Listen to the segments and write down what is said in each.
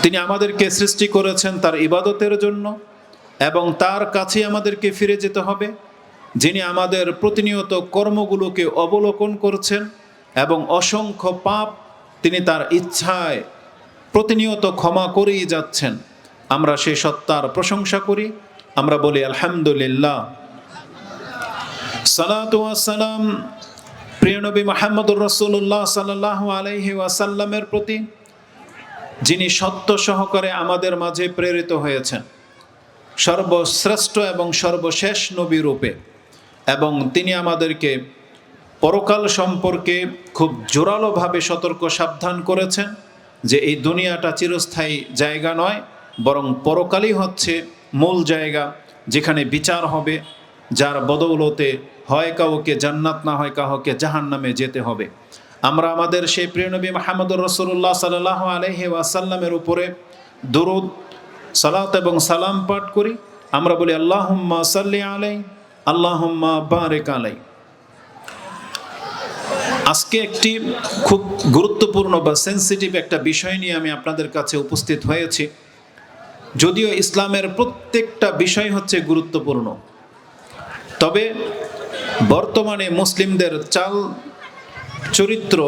তিনি আমাদেরকে সৃষ্টি করেছেন তার ইবাদতের জন্য এবং তার কাছে আমাদেরকে ফিরে যেতে হবে, যিনি আমাদের প্রতিনিয়ত কর্মগুলোকে অবলোকন করছেন এবং অসংখ্য পাপ তিনি তার ইচ্ছায় প্রতিনিয়ত ক্ষমা করেই যাচ্ছেন। আমরা সেই সত্তার প্রশংসা করি, আমরা বলি আলহামদুলিল্লাহ। সালাতু ওয়াস সালাম প্রিয় নবী মুহাম্মদুর রাসূলুল্লাহ সাল্লাল্লাহু আলাইহি ওয়াসাল্লামের প্রতি, যিনি সত্য সহকারে আমাদের মাঝে প্রেরিত হয়েছেন সর্বশ্রেষ্ঠ এবং সর্বশেষ নবী রূপে, এবং তিনি আমাদেরকে পরকাল সম্পর্কে খুব জোরালোভাবে সতর্ক সাবধান করেছেন যে এই দুনিয়াটা চিরস্থায়ী জায়গা নয়, বরং পরকালই হচ্ছে মূল জায়গা, যেখানে বিচার হবে, যার বদৌলতে হয় কাউকে জান্নাত না হয় কাউকে জাহান্নামে যেতে হবে। আমরা আমাদের সেই প্রিয় নবী মুহাম্মদুর রাসূলুল্লাহ সাল্লাল্লাহু আলাইহি ওয়াসাল্লামের উপরে দুরূদ, সালাত এবং সালাম পাঠ করি। আমরা বলি আল্লাহুম্মা সাল্লি আলাইহি, আল্লাহুম্মা বারিক আলাইহি। আজকে একটি খুব গুরুত্বপূর্ণ বা সেন্সিটিভ একটা বিষয় নিয়ে আমি আপনাদের কাছে উপস্থিত হয়েছি। যদিও ইসলামের প্রত্যেকটা বিষয় হচ্ছে গুরুত্বপূর্ণ, তবে বর্তমানে মুসলিমদের চাল চরিত্র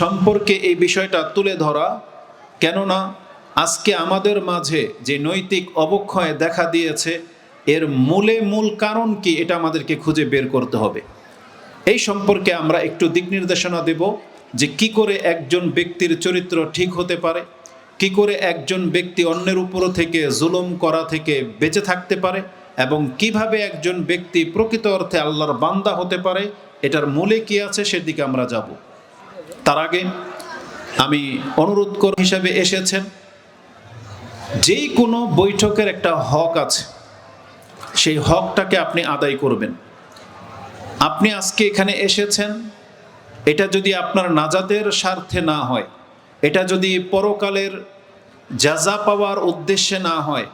সম্পর্কে এই বিষয়টা তুলে ধরা, কেননা আজকে আমাদের মাঝে যে নৈতিক অবক্ষয় দেখা দিয়েছে এর মূল কারণ কি এটা আমাদেরকে খুঁজে বের করতে হবে। এই সম্পর্কে আমরা একটু দিক নির্দেশনা দেব যে কি করে একজন ব্যক্তির চরিত্র ঠিক হতে পারে, কি করে একজন ব্যক্তি অন্যের উপর থেকে জুলুম করা থেকে বেঁচে থাকতে পারে, এবং কিভাবে একজন ব্যক্তি প্রকৃত অর্থে আল্লাহর বান্দা হতে পারে, এটার মূলে কি আছে সেদিকে আমরা যাব। তার আগে আমি অনুরোধ হিসাবে এসেছেন, যেই কোনো বৈঠকের একটা হক আছে, সেই হকটাকে আপনি আদায় করবেন। আপনি আজকে এখানে এসেছেন, এটা যদি আপনার নাজাতের স্বার্থে না হয়, এটা যদি পরকালের জাযা পাওয়ার উদ্দেশ্যে না হয়,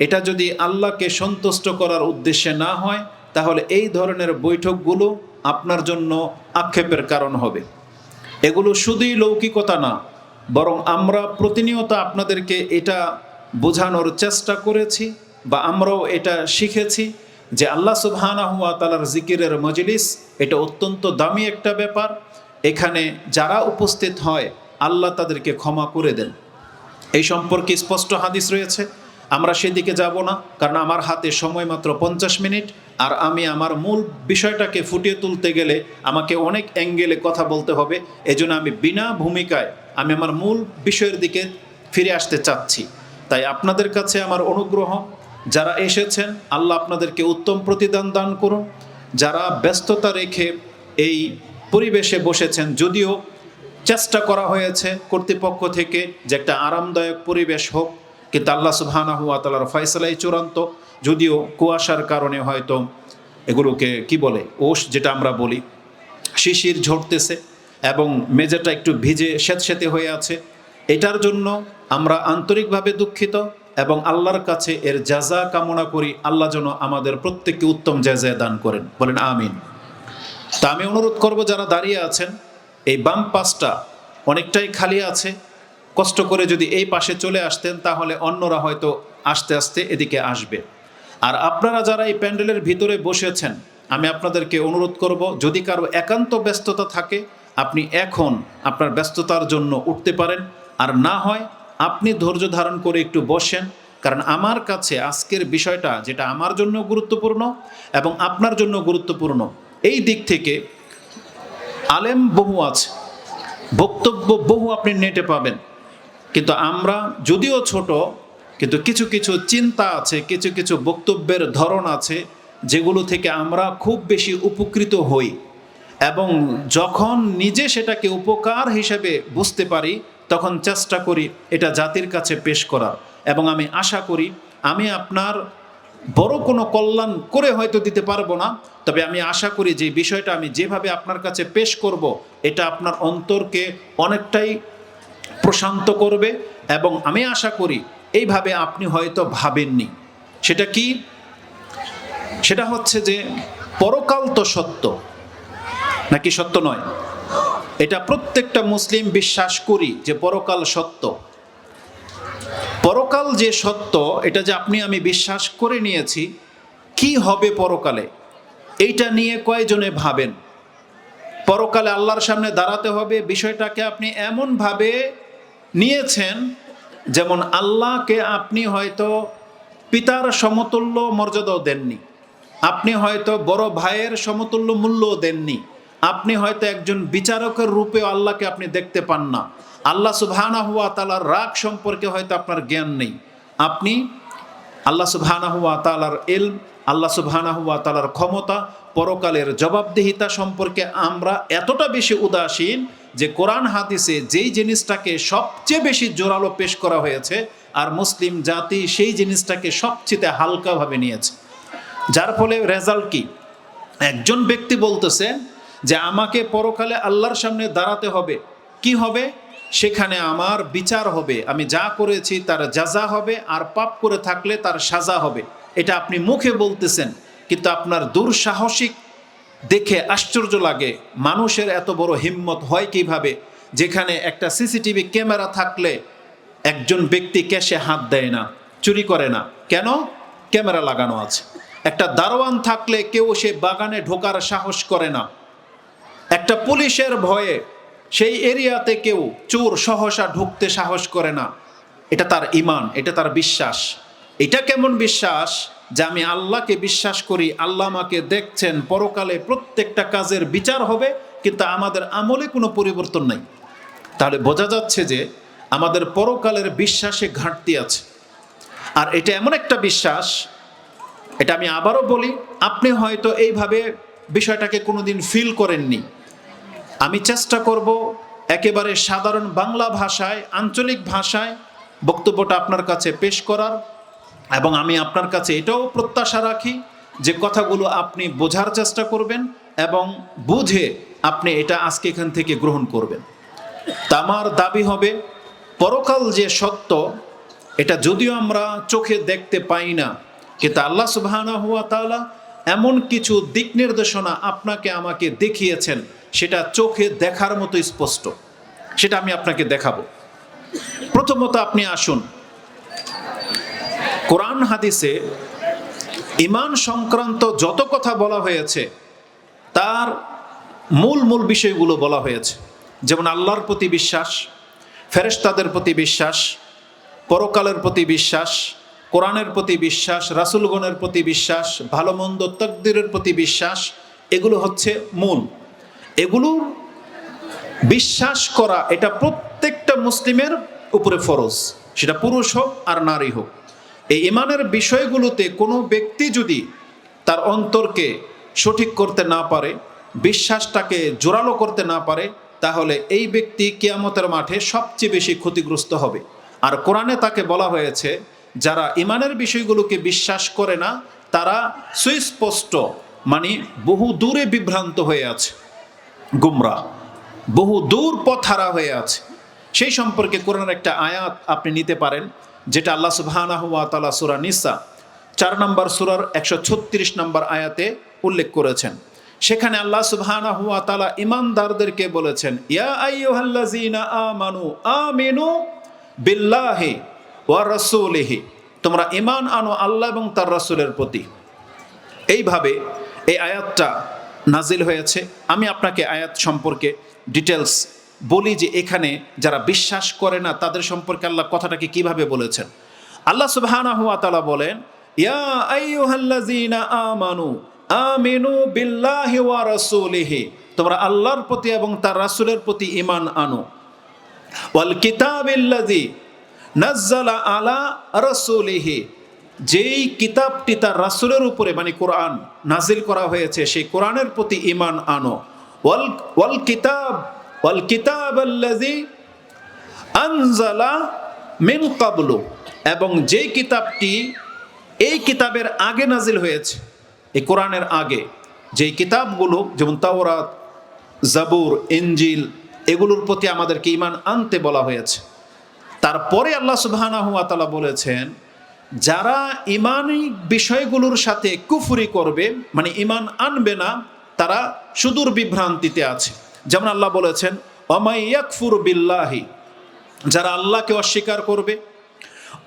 এটা যদি আল্লাহকে সন্তুষ্ট করার উদ্দেশ্যে না হয়, তাহলে এই ধরনের বৈঠকগুলো আপনার জন্য আক্ষেপের কারণ হবে। এগুলো শুধুই লৌকিকতা না, বরং আমরা প্রতিনিয়ত আপনাদেরকে এটা বোঝানোর চেষ্টা করেছি বা আমরাও এটা শিখেছি যে আল্লাহ সুবহানাহু ওয়া তাআলার জিকিরের মজলিস এটা অত্যন্ত দামি একটা ব্যাপার। এখানে যারা উপস্থিত হয় আল্লাহ তাদেরকে ক্ষমা করে দেন, এই সম্পর্কে স্পষ্ট হাদিস রয়েছে। আমরা সেদিকে যাব না, কারণ আমার হাতে সময় মাত্র 50 মিনিট, আর আমি আমার মূল বিষয়টাকে ফুটিয়ে তুলতে গেলে আমাকে অনেক অ্যাঙ্গেলে কথা বলতে হবে। এজন্য আমি বিনা ভূমিকায় আমি আমার মূল বিষয়ের দিকে ফিরে আসতে চাচ্ছি। তাই আপনাদের কাছে আমার অনুগ্রহ, যারা এসেছেন আল্লাহ আপনাদেরকে উত্তম প্রতিদান দান করুন। যারা ব্যস্ততা রেখে এই পরিবেশে বসেছেন, যদিও চেষ্টা করা হয়েছে কর্তৃপক্ষ থেকে যে একটা আরামদায়ক পরিবেশ হোক, কিন্তু আল্লাহ সুবহানাহু ওয়া তাআলার ফয়সালাই চূড়ান্ত। যদিও কুয়াশার কারণে হয়তো এগুলোকে কি বলে, ওশ যেটা আমরা বলি, শিশির ঝরতেছে এবং মেঝেটা একটু ভিজে স্যাঁতস্যাঁতে হয়ে আছে, এটার জন্য আমরা আন্তরিকভাবে দুঃখিত এবং আল্লাহর কাছে এর জাযা কামনা করি। আল্লাহ যেন আমাদের প্রত্যেককে উত্তম জাযা দান করেন, বলেন আমিন। তা আমি অনুরোধ করব, যারা দাঁড়িয়ে আছেন এই বাম পাশটা অনেকটাই খালি আছে, কষ্ট করে যদি এই পাশে চলে আসতেন তাহলে অন্যরা হয়তো আস্তে আস্তে এদিকে আসবে। আর আপনারা যারা এই প্যান্ডেলের ভিতরে বসেছেন, আমি আপনাদেরকে অনুরোধ করব, যদি কারো একান্ত ব্যস্ততা থাকে আপনি এখন আপনার ব্যস্ততার জন্য উঠতে পারেন, আর না হয় আপনি ধৈর্য ধারণ করে একটু বসেন। কারণ আমার কাছে আজকের বিষয়টা, যেটা আমার জন্য গুরুত্বপূর্ণ এবং আপনার জন্য গুরুত্বপূর্ণ, এই দিক থেকে আলেম বহু আছে, বক্তব্য বহু আপনি নেটে পাবেন, কিন্তু আমরা যদিও ছোট, কিন্তু কিছু কিছু চিন্তা আছে, কিছু কিছু বক্তব্যের ধরন আছে যেগুলো থেকে আমরা খুব বেশি উপকৃত হই, এবং যখন নিজে সেটাকে উপকার হিসেবে বুঝতে পারি তখন চেষ্টা করি এটা জাতির কাছে পেশ করার। এবং আমি আশা করি আমি আপনার বড় কোনো কল্যাণ করে হয়তো দিতে পারবো না, তবে আমি আশা করি যে বিষয়টা আমি যেভাবে আপনার কাছে পেশ করব এটা আপনার অন্তরকে অনেকটাই প্রশান্ত করবে। এবং আমি আশা করি এইভাবে আপনি হয়তো ভাবেননি, সেটা কি, সেটা হচ্ছে যে পরকাল তো সত্য নাকি সত্য নয়? এটা প্রত্যেকটা মুসলিম বিশ্বাস করি যে পরকাল সত্য। পরকাল যে সত্য, এটা যে আপনি আমি বিশ্বাস করে নিয়েছি, কি হবে পরকালে এইটা নিয়ে কয়জনে ভাবেন? পরকালে আল্লাহর সামনে দাঁড়াতে হবে, বিষয়টাকে আপনি এমনভাবে নিয়েছেন যেমন আল্লাহকে আপনি হয়তো পিতার সমতুল্য মর্যাদাও দেননি, আপনি হয়তো বড় ভাইয়ের সমতুল্য মূল্যও দেননি, আপনি হয়তো একজন বিচারকের রূপে আল্লাহকে আপনি দেখতে পান না, আল্লাহ সুবহানাহু ওয়া তাআলার রাগ সম্পর্কে হয়তো আপনার জ্ঞান নেই, আপনি আল্লাহ সুবহানাহু ওয়া তাআলার ইলম, আল্লাহ সুবহানাহু ওয়া তাআলার ক্ষমতা, পরকালের জবাবদিহিতা সম্পর্কে আমরা এতটা বেশি উদাসীন যে কোরআন হাদিসে যেই জিনিসটাকে সবচেয়ে বেশি জোরালো পেশ করা হয়েছে আর মুসলিম জাতি সেই জিনিসটাকে সবচেয়ে হালকাভাবে নিয়েছে। যার ফলে রেজাল্ট কি? একজন ব্যক্তি বলতেছে যে আমাকে পরকালে আল্লাহর সামনে দাঁড়াতে হবে, কি হবে? সেখানে আমার বিচার হবে, আমি যা করেছি তার জাযা হবে, আর পাপ করে থাকলে তার সাজা হবে। এটা আপনি মুখে বলতেছেন, কিন্তু আপনার দুঃসাহসিক দেখে আশ্চর্য লাগে, মানুষের এত বড় হিম্মত হয় কিভাবে, যেখানে একটা সিসিটিভি ক্যামেরা থাকলে একজন ব্যক্তি ক্যাশে হাত দেয় না, চুরি করে না, কেন? ক্যামেরা লাগানো আছে। একটা দারোয়ান থাকলে কেউ সে বাগানে ঢোকার সাহস করে না, একটা পুলিশের ভয়ে সেই এরিয়াতে কেউ চোর সহসা ঢুকতে সাহস করে না। এটা তার ঈমান, এটা তার বিশ্বাস। এটা কেমন বিশ্বাস? যে আমি আল্লাহকে বিশ্বাস করি, আল্লাহ আমাকে দেখছেন, পরকালে প্রত্যেকটা কাজের বিচার হবে, কিন্তু আমাদের আমলে কোনো পরিবর্তন নাই। তাহলে বোঝা যাচ্ছে যে আমাদের পরকালের বিশ্বাসে ঘাটতি আছে। আর এটা এমন একটা বিশ্বাস, এটা আমি আবারও বলি, আপনি হয়তো এইভাবে বিষয়টাকে কোনোদিন ফিল করেননি। আমি চেষ্টা করব একেবারে সাধারণ বাংলা ভাষায়, আঞ্চলিক ভাষায় বক্তব্যটা আপনার কাছে পেশ করার, এবং আমি আপনার কাছে এটাও প্রত্যাশা রাখি যে কথাগুলো আপনি বোঝার চেষ্টা করবেন এবং বুঝে আপনি এটা আজকে এখান থেকে গ্রহণ করবেন। তা আমার দাবি হবে, পরকাল যে সত্য, এটা যদিও আমরা চোখে দেখতে পাই না, কিন্তু আল্লাহ সুবহানাহু ওয়া তাআলা এমন কিছু দিক নির্দেশনা আপনাকে আমাকে দেখিয়েছেন, সেটা চোখে দেখার মতো স্পষ্ট। সেটা আমি আপনাকে দেখাবো। প্রথমত আপনি আসুন, কোরআন হাদিসে ঈমান সংক্রান্ত যত কথা বলা হয়েছে তার মূল মূল বিষয়গুলো বলা হয়েছে। যেমন আল্লাহর প্রতি বিশ্বাস, ফেরেশতাদের প্রতি বিশ্বাস, পরকালের প্রতি বিশ্বাস, কোরআনের প্রতি বিশ্বাস, রাসূলগণের প্রতি বিশ্বাস, ভালো মন্দ তাকদীরের প্রতি বিশ্বাস, এগুলো হচ্ছে মূল। এগুলো বিশ্বাস করা এটা প্রত্যেকটা মুসলিমের উপরে ফরজ, সেটা পুরুষ হোক আর নারী হোক। এই ঈমানের বিষয়গুলোতে কোনো ব্যক্তি যদি তার অন্তরকে সঠিক করতে না পারে, বিশ্বাসটাকে জোরালো করতে না পারে, তাহলে এই ব্যক্তি কিয়ামতের মাঠে সবচেয়ে বেশি ক্ষতিগ্রস্ত হবে। আর কোরআনে তাকে বলা হয়েছে, যারা ঈমানের বিষয়গুলোকে বিশ্বাস করে না তারা সুস্পষ্ট, মানে বহু দূরে বিভ্রান্ত হয়ে আছে, গুমরা, বহু দূর পথহারা হয়ে আছে। সেই সম্পর্কে কোরআনের একটা আয়াত আপনি নিতে পারেন, যেটা আল্লাহ সুবহানাহু ওয়া তাআলা সূরা নিসা 4 নম্বর সূরার 136 নম্বর আয়াতে উল্লেখ করেছেন। সেখানে আল্লাহ সুবহানাহু ওয়া তাআলা ঈমানদারদেরকে বলেছেন, ইয়া আইয়ুহাল্লাযীনা আমানু আমিনু বিল্লাহি ওয়া রাসূলিহি, তোমরা ঈমান আনো আল্লাহ এবং তার রাসূলের প্রতি। এইভাবে এই আয়াতটা নাজিল হয়েছে। আমি আপনাকে আয়াত সম্পর্কে ডিটেলস বলি যে এখানে যারা বিশ্বাস করে না তাদের সম্পর্কে আল্লাহ কথাটাকে কিভাবে বলেছেন। আল্লাহ সুবহানাহু ওয়া তাআলা বলেন, ইয়া আইয়ুহাল্লাযীনা আমানু আমিনু বিল্লাহি ওয়া রাসূলিহি, তোমরা আল্লাহর প্রতি এবং তার রাসূলের প্রতি ঈমান আনো। ওয়াল কিতাবিল্লাযী নাজ্জালা আলা রাসূলিহি, যেই কিতাবটি তার রাসূলের উপরে মানে কোরআন নাজিল করা হয়েছে সেই কোরআনের প্রতি ঈমান আনো। ওয়াল কিতাবাল্লাযী আনজালা মিন ক্বাবলু, এবং যেই কিতাবটি এই কিতাবের আগে নাজিল হয়েছে, এই কোরআনের আগে যেই কিতাবগুলো যেমন তাওরাত, জাবুর, ইনজিল, এগুলোর প্রতি আমাদেরকে ঈমান আনতে বলা হয়েছে। তারপরে আল্লাহ সুবহানাহু ওয়া তাআলা বলেছেন, যারা ঈমানী বিষয়গুলোর সাথে কুফরি করবে, মানে ঈমান আনবে না, তারা সুদূর বিভ্রান্তিতে আছে। যেমন আল্লাহ বলেছেন, ওয়া মাই ইয়াকফুর বিল্লাহি, যারা আল্লাহকে অস্বীকার করবে,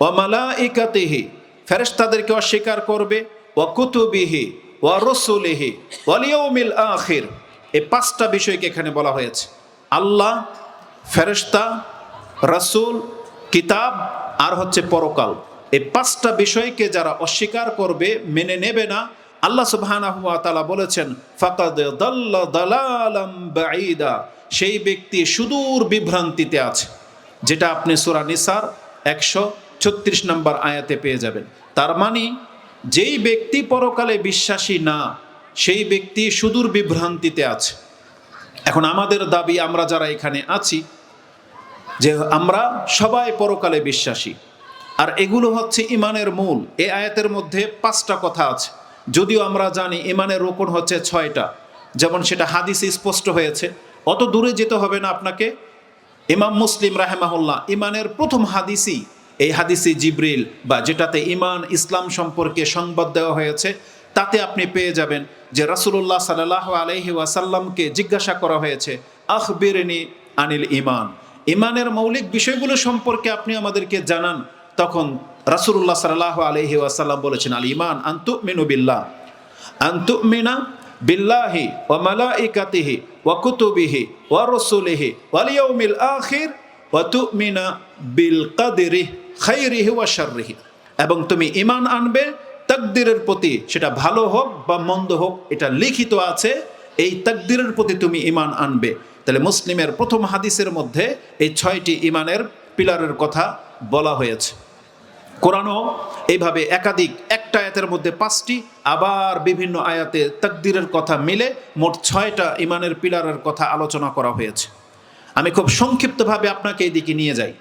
ওয়া মালাইকাতিহি, ফেরেশতাদেরকে অস্বীকার করবে, ওয়া কুতুবিহি ওয়া রুসুলিহি ওয়াল ইয়াউমিল আখির। এই পাঁচটা বিষয়কে এখানে বলা হয়েছে। আল্লাহ, ফেরেশতা, রাসূল, কিতাব আর হচ্ছে পরকাল। এই পাঁচটা বিষয়কে যারা অস্বীকার করবে, মেনে নেবে না, আল্লাহ সুবহানাহু ওয়া তাআলা বলেছেন ফাকাদ দাল্লা দালালাম বাঈদা, সেই ব্যক্তি সুদূর বিভ্রান্তিতে আছে, যেটা আপনি সূরা নিসার 136 নম্বর আয়াতে পেয়ে যাবেন। তার মানে যেই ব্যক্তি পরকালে বিশ্বাসী না, সেই ব্যক্তি সুদূর বিভ্রান্তিতে আছে। এখন আমাদের দাবি, আমরা যারা এখানে আছি, যে আমরা সবাই পরকালে বিশ্বাসী, আর এগুলো হচ্ছে ইমানের মূল। এই আয়াতের মধ্যে 5টা কথা আছে, যদিও আমরা জানি ইমানের রুকন হচ্ছে 6টা, যেমন সেটা হাদিসে স্পষ্ট হয়েছে। অত দূরে যেতে হবে না আপনাকে। ইমাম মুসলিম রাহেমাহুল্লাহ ইমানের প্রথম হাদিসই এই হাদিসে জিবরিল, বা যেটাতে ইমান ইসলাম সম্পর্কে সংবাদ দেওয়া হয়েছে, তাতে আপনি পেয়ে যাবেন যে রাসূলুল্লাহ সাল্লাল্লাহু আলাইহি ওয়াসাল্লামকে জিজ্ঞাসা করা হয়েছে আখবিরনি আনিল ইমান, ইমানের মৌলিক বিষয়গুলো সম্পর্কে আপনি আমাদেরকে জানান। তখন রাসূলুল্লাহ সাল্লাল্লাহু আলাইহি ওয়াসাল্লাম বলেছেন আল ইমান আনতুমিনু বিল্লাহ, আনতুমিনা বিল্লাহি ওয়া মালাইকাতিহি ওয়া কুতুবিহি ওয়া রাসূলিহি ওয়াল ইয়াউমিল আখির ওয়া তুমিনা বিল কদরি খাইরিহি ওয়া শাররিহি, এবং তুমি ঈমান আনবে তাকদীরের প্রতি, সেটা ভালো হোক বা মন্দ হোক, এটা লিখিত আছে, এই তাকদীরের প্রতি তুমি ঈমান আনবে। তাহলে মুসলিমের প্রথম হাদিসের মধ্যে এই 6টি ঈমানের পিলারের কথা বলা হয়েছে। কোরআনও এইভাবে একাধিক, একটা আয়াতের মধ্যে 5টি, আবার বিভিন্ন আয়াতে তাকদীরের কথা মিলে মোট 6টা ঈমানের পিলারের কথা আলোচনা করা হয়েছে। আমি খুব সংক্ষিপ্তভাবে আপনাকে এই দিকে নিয়ে যাই।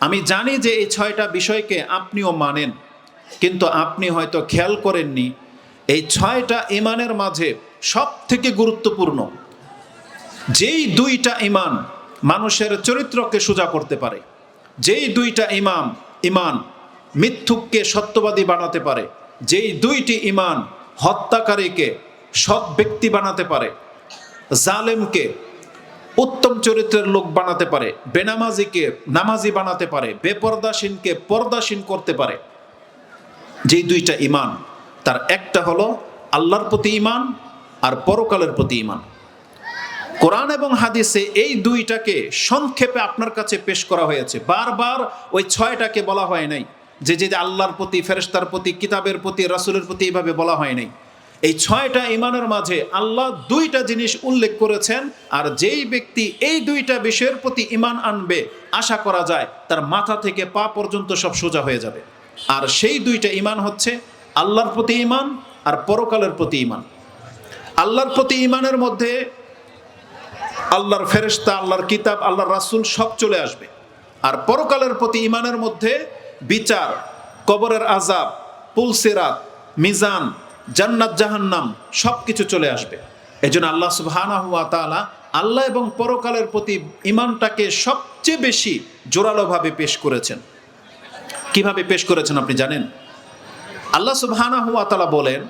আমি জানি যে এই 6টা বিষয়কে আপনিও মানেন, কিন্তু আপনি হয়তো খেয়াল করেননি এই 6টা ঈমানের মাঝে সব থেকে গুরুত্বপূর্ণ যেই 2টা ঈমান মানুষের চরিত্রকে সোজা করতে পারে, যেই 2টা ঈমান মিথ্যুককে সত্যবাদী বানাতে পারে, যেই 2টি ঈমান হত্যাকারীকে সৎ ব্যক্তি বানাতে পারে, জালেমকে উত্তম চরিত্রের লোক বানাতে পারে, বেনামাজিকে নামাজি বানাতে পারে, বেপরদাসীনকে পর্দাসীন করতে পারে, যেই 2টা ঈমান, তার একটা হলো আল্লাহর প্রতি ঈমান আর পরকালের প্রতি ঈমান। কোরআন এবং হাদিসে এই 2টাকে সংক্ষেপে আপনার কাছে পেশ করা হয়েছে। বারবার ওই 6টাকে বলা হয় নাই, যে আল্লাহর প্রতি, ফেরেশতার প্রতি, কিতাবের প্রতি, রাসূলের প্রতি এইভাবে বলা হয় নাই। এই 6টা ঈমানের মাঝে আল্লাহ 2টা জিনিস উল্লেখ করেছেন, আর যেই ব্যক্তি এই 2টা বিষয়ের প্রতি ঈমান আনবে, আশা করা যায় তার মাথা থেকে পা পর্যন্ত সব সোজা হয়ে যাবে। আর সেই 2টা ঈমান হচ্ছে আল্লাহর প্রতি ঈমান আর পরকালের প্রতি ঈমান। আল্লাহর প্রতি ঈমানের মধ্যে আল্লাহর ফেরেশতা, আল্লাহর কিতাব, আল্লাহর রাসূল সব চলে আসবে। আর পরকালের প্রতি ঈমানের মধ্যে বিচার, কবরের আযাব, পুলসিরাত, মিজান, জান্নাত জাহান্নাম সব কিছু চলে আসবে। এজন্য আল্লাহ সুবহানাহু ওয়া তাআলা আল্লাহ এবং পরকালের প্রতি ঈমানটাকে সবচেয়ে বেশি জোরালোভাবে পেশ করেছেন। কিভাবে পেশ করেছেন আপনি জানেন? আল্লাহ সুবহানাহু ওয়া তাআলা বলেন,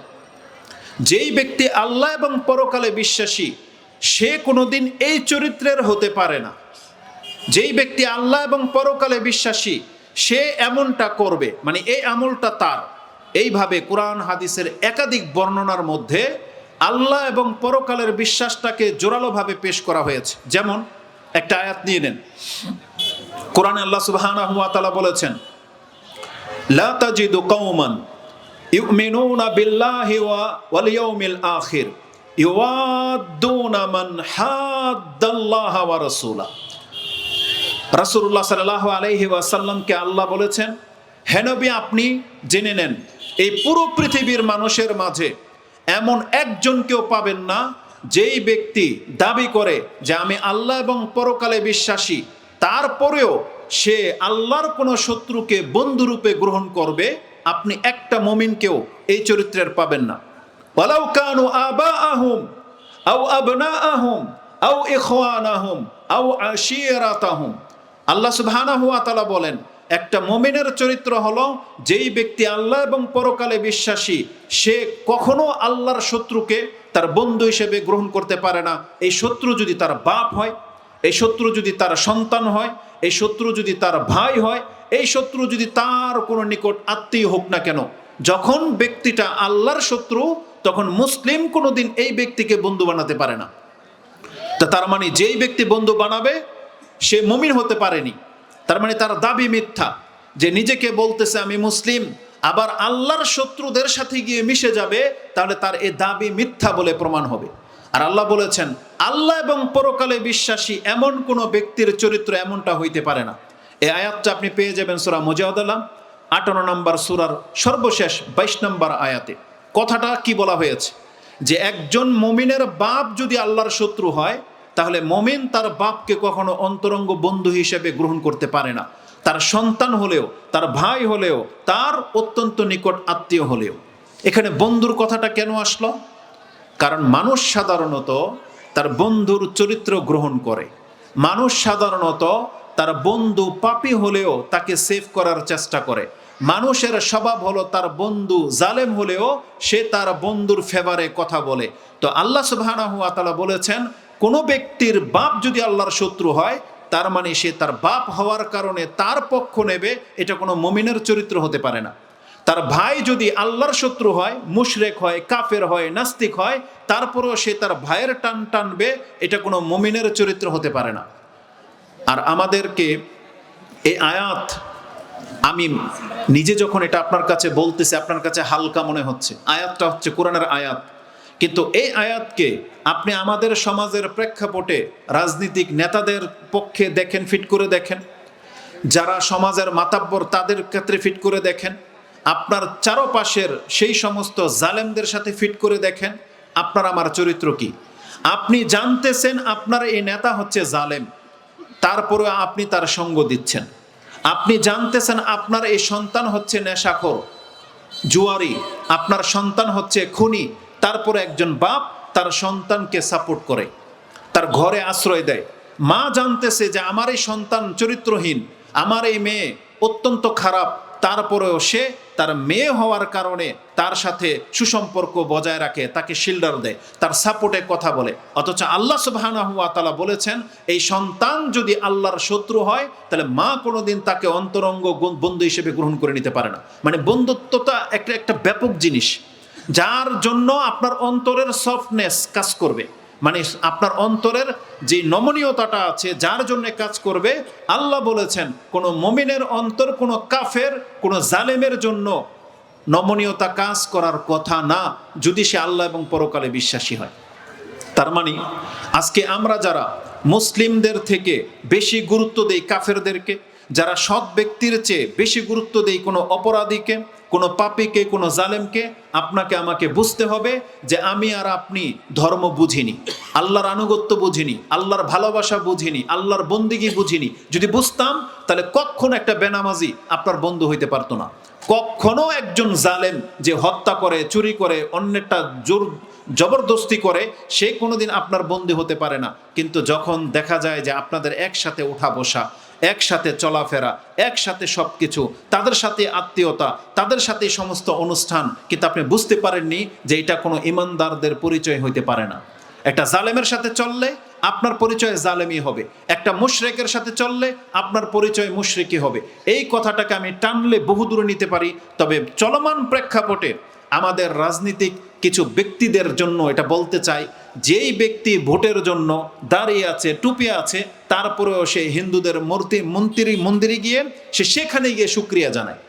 যেই ব্যক্তি আল্লাহ এবং পরকালে বিশ্বাসী, সে কোনোদিন এই চরিত্রের হতে পারে না। যেই ব্যক্তি আল্লাহ এবং পরকালে বিশ্বাসী, সে এমনটা করবে, মানে এই আমলটা তার। এইভাবে কোরআন হাদিসের একাধিক বর্ণনার মধ্যে আল্লাহ এবং পরকালের বিশ্বাসটাকে জোরালোভাবে পেশ করা হয়েছে। যেমন একটা আয়াত নিয়ে নেন, কোরআনে আল্লাহ সুবহানাহু ওয়া তাআলা বলেছেন, লা তাজিদু কওমান ইউমিনুনা বিল্লাহি ওয়াল ইয়াউমিল আখির ইউয়াদ্দুনা মান হাদ্দাল্লাহা ওয়া রাসূলা। রাসূলুল্লাহ সাল্লাল্লাহু আলাইহি ওয়াসাল্লামকে আল্লাহ বলেছেন, হে নবী, আপনি জেনে নেন এই পুরো পৃথিবীর মানুষের মাঝে এমন একজনকেও পাবেন না যেই ব্যক্তি দাবি করে যে আমি আল্লাহ এবং পরকালে বিশ্বাসী, তারপরেও সে আল্লাহর কোনো শত্রুকে বন্ধুরূপে গ্রহণ করবে। আপনি একটা মুমিনকেও এই চরিত্রের পাবেন না। ওয়ালাউ কানু আবাআহুম আও আবনাআহুম আও ইখওয়ানাহুম আও আশিরাতাহুম। আল্লাহ সুবহানাহু ওয়া তাআলা বলেন, একটা মুমিনের চরিত্র হলো যেই ব্যক্তি আল্লাহ এবং পরকালে বিশ্বাসী, সে কখনো আল্লাহর শত্রুকে তার বন্ধু হিসেবে গ্রহণ করতে পারে না। এই শত্রু যদি তার বাপ হয়, এই শত্রু যদি তার সন্তান হয়, এই শত্রু যদি তার ভাই হয়, এই শত্রু যদি তার কোনো নিকট আত্মীয় হোক না কেন, যখন ব্যক্তিটা আল্লাহর শত্রু তখন মুসলিম কোনোদিন এই ব্যক্তিকে বন্ধু বানাতে পারে না। তা তার মানে যেই ব্যক্তি বন্ধু বানাবে সে মুমিন হতে পারেনি, তার মানে তার দাবি মিথ্যা। যে নিজেকে বলতেছে আমি মুসলিম, আবার আল্লাহর শত্রুদের সাথে গিয়ে মিশে যাবে, তাহলে তার এই দাবি মিথ্যা বলে প্রমাণ হবে। আর আল্লাহ বলেছেন আল্লাহ এবং পরকালে বিশ্বাসী এমন কোন ব্যক্তির চরিত্র এমনটা হইতে পারে না। এই আয়াতটা আপনি পেয়ে যাবেন সূরা মুজাদালা 58 নম্বর সূরার সর্বশেষ 22 নম্বর আয়াতে। কথাটা কি বলা হয়েছে, যে একজন মুমিনের বাপ যদি আল্লাহর শত্রু হয়, তাহলে মুমিন তার বাপকে কখনো অন্তরঙ্গ বন্ধু হিসেবে গ্রহণ করতে পারে না। তার সন্তান হলেও, তার ভাই হলেও, তার অত্যন্ত নিকট আত্মীয় হলেও। এখানে বন্ধুর কথাটা কেন আসলো? কারণ মানুষ সাধারণত তার বন্ধুর চরিত্র গ্রহণ করে। মানুষ সাধারণত তার বন্ধু পাপী হলেও তাকে সেভ করার চেষ্টা করে। মানুষের স্বভাব হলো তার বন্ধু জালেম হলেও সে তার বন্ধুর ফেভারে কথা বলে। তো আল্লাহ সুবহানাহু ওয়া তাআলা বলেছেন, কোনো ব্যক্তির বাপ যদি আল্লাহর শত্রু হয়, তার মানে সে তার বাপ হওয়ার কারণে তার পক্ষ নেবে, এটা কোনো মুমিনের চরিত্র হতে পারে না। তার ভাই যদি আল্লাহর শত্রু হয়, মুশরিক হয়, কাফের হয়, নাস্তিক হয়, তারপরেও সে তার ভাইয়ের টান টানবে, এটা কোনো মুমিনের চরিত্র হতে পারে না। আর আমাদেরকে এই আয়াত, আমি নিজে যখন এটা আপনার কাছে বলতেছি আপনার কাছে হালকা মনে হচ্ছে, আয়াতটা হচ্ছে কোরআনের আয়াত, কিন্তু এই আয়াতকে আপনি আমাদের সমাজের প্রেক্ষাপটে রাজনীতিক নেতাদের পক্ষে দেখেন, ফিট করে দেখেন, যারা সমাজের মাতাব্বর তাদের ক্ষেত্রে ফিট করে দেখেন, আপনার চারপাশের সেই সমস্ত জালেমদের সাথে ফিট করে দেখেন, আপনার আমার চরিত্র কি। আপনি জানতেছেন আপনার এই নেতা হচ্ছে জালেম, তারপরে আপনি তার সঙ্গ দিচ্ছেন। আপনি জানতেছেন আপনার এই সন্তান হচ্ছে নেশাখোর, জুয়ারি, আপনার সন্তান হচ্ছে খুনি, তারপরে একজন বাপ তার সন্তানকে সাপোর্ট করে, তার ঘরে আশ্রয় দেয়। মা জানতেছে যে আমার এই সন্তান চরিত্রহীন, আমার এই মেয়ে অত্যন্ত খারাপ, তারপরেও সে তার মেয়ে হওয়ার কারণে তার সাথে সুসম্পর্ক বজায় রাখে, তাকে শিল্ডার দেয়, তার সাপোর্টে কথা বলে। অথচ আল্লাহ সুবহানাহু ওয়া তাআলা বলেছেন, এই সন্তান যদি আল্লাহর শত্রু হয়, তাহলে মা কোনোদিন তাকে অন্তরঙ্গ বন্ধু হিসেবে গ্রহণ করে নিতে পারে না। মানে বন্ধুত্বটা একটা ব্যাপক জিনিস, যার জন্য আপনার অন্তরের সফটনেস কাজ করবে, মানে আপনার অন্তরের যে নমনীয়তাটা আছে, যার জন্য কাজ করবে। আল্লাহ বলেছেন কোনো মুমিনের অন্তর কোনো কাফের, কোনো জালেমের জন্য নমনীয়তা কাজ করার কথা না, যদি সে আল্লাহ এবং পরকালে বিশ্বাসী হয়। তার মানে আজকে আমরা যারা মুসলিমদের থেকে বেশি গুরুত্ব দেই কাফেরদেরকে, যারা সৎ ব্যক্তির চেয়ে বেশি গুরুত্ব দেই কোনো অপরাধীকে, কোনো পাপীকে, কোনো জালেমকে, আপনাকে আমাকে বুঝতে হবে যে আমি আর আপনি ধর্ম বুঝিনি, আল্লাহর আনুগত্য বুঝিনি, আল্লাহর ভালোবাসা বুঝিনি, আল্লাহর বন্দিগি বুঝিনি। যদি বুঝতাম তাহলে কখনো একটা বেনামাজি আপনার বন্ধু হইতে পারতো না। কখনো একজন জালেম যে হত্যা করে, চুরি করে, অন্যেরটা জবরদস্তি করে, সে কোনোদিন আপনার বন্ধু হতে পারে না। কিন্তু যখন দেখা যায় যে আপনাদের একসাথে ওঠা বসা, একসাথে চলাফেরা, একসাথে সব কিছু, তাদের সাথে আত্মীয়তা, তাদের সাথে সমস্ত অনুষ্ঠান, কিন্তু আপনি বুঝতে পারেননি যে এটা কোনো ইমানদারদের পরিচয় হইতে পারে না। একটা জালেমের সাথে চললে আপনার পরিচয় জালেমই হবে, একটা মুশরিকের সাথে চললে আপনার পরিচয় মুশরিকই হবে। এই কথাটাকে আমি টানলে বহুদূরে নিতে পারি, তবে চলমান প্রেক্ষাপটে আমাদের রাজনীতিক কিছু ব্যক্তিদের জন্য এটা বলতে চাই, যেই ব্যক্তি ভোটের জন্য দাঁড়িয়ে আছে, টুপি আছে, তারপরেও সে হিন্দুদের মন্দিরে গিয়ে সে সেখানে গিয়ে শুকরিয়া জানায়,